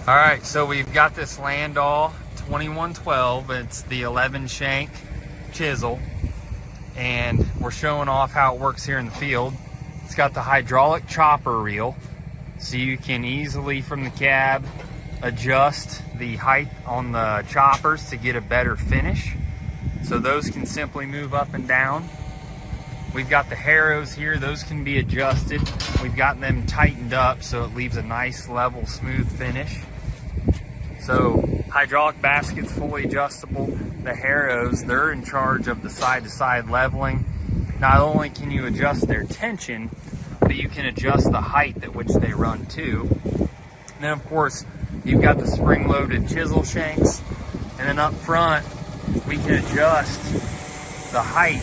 All right, so we've got this LANDOLL 2112. It's the 11 shank chisel, and we're showing off how it works here in the field. It's got the hydraulic chopper reel, so you can easily from the cab adjust the height on the choppers to get a better finish. So those can simply move up and down. We've got the harrows here, those can be adjusted. We've got them tightened up so it leaves a nice level smooth finish. So hydraulic basket's fully adjustable. The harrows, they're in charge of the side-to-side leveling. Not only can you adjust their tension, but you can adjust the height at which they run too. And then of course, you've got the spring-loaded chisel shanks. And then up front, we can adjust the height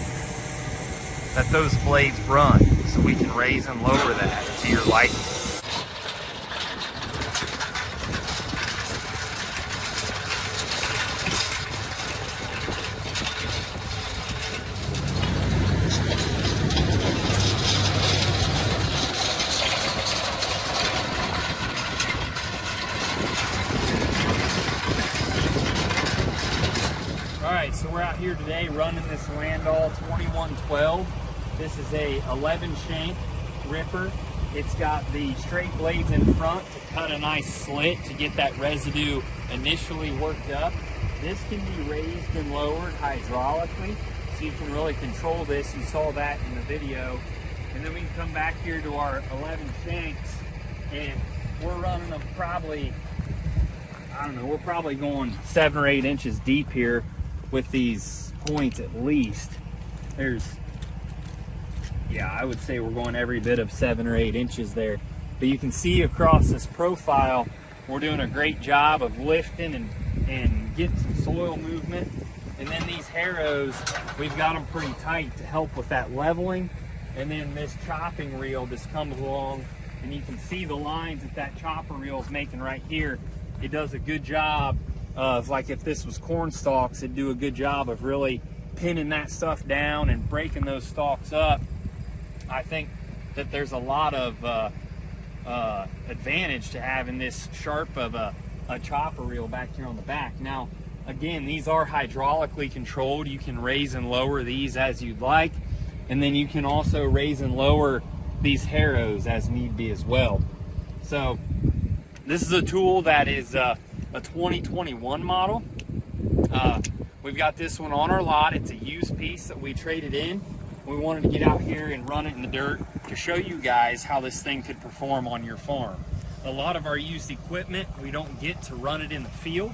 that those blades run. So we can raise and lower that to your liking. Alright, so we're out here today running this LANDOLL 2112. This is a 11 shank ripper. It's got the straight blades in front to cut a nice slit to get that residue initially worked up. This can be raised and lowered hydraulically, so you can really control this. You saw that in the video. And then we can come back here to our 11 shanks, and we're running them probably, I don't know, we're probably going 7 or 8 inches deep here with these points at least. Yeah, I would say we're going every bit of 7 or 8 inches there. But you can see across this profile, we're doing a great job of lifting and getting some soil movement. And then these harrows, we've got them pretty tight to help with that leveling. And then this chopping reel just comes along, and you can see the lines that chopper reel is making right here. It does a good job of, like if this was corn stalks, it'd do a good job of really pinning that stuff down and breaking those stalks up. I think that there's a lot of advantage to having this sharp of a chopper reel back here on the back. Now, again, these are hydraulically controlled. You can raise and lower these as you'd like, and then you can also raise and lower these harrows as need be as well. So this is a tool that is a 2021 model. We've got this one on our lot. It's a used piece that we traded in. We wanted to get out here and run it in the dirt to show you guys how this thing could perform on your farm. A lot of our used equipment, we don't get to run it in the field,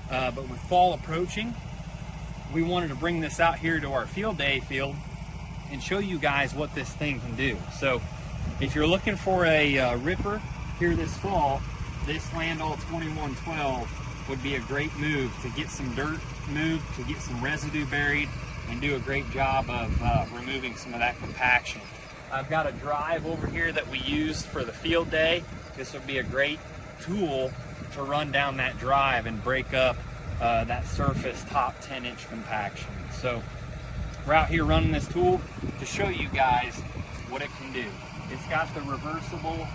but with fall approaching, we wanted to bring this out here to our field day field and show you guys what this thing can do. So if you're looking for a ripper here this fall, this LANDOLL 2112 would be a great move to get some dirt moved, to get some residue buried, and do a great job of removing some of that compaction. I've got a drive over here that we used for the field day. This would be a great tool to run down that drive and break up that surface top 10-inch compaction. So we're out here running this tool to show you guys what it can do. It's got the reversible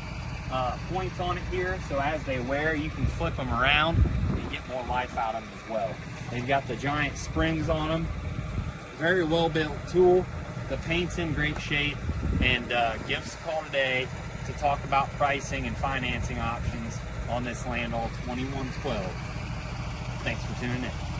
points on it here, so as they wear, you can flip them around and get more life out of them as well. They've got the giant springs on them. Very well built tool. The paint's in great shape, and give us a call today to talk about pricing and financing options on this LANDOLL 2112. Thanks for tuning in.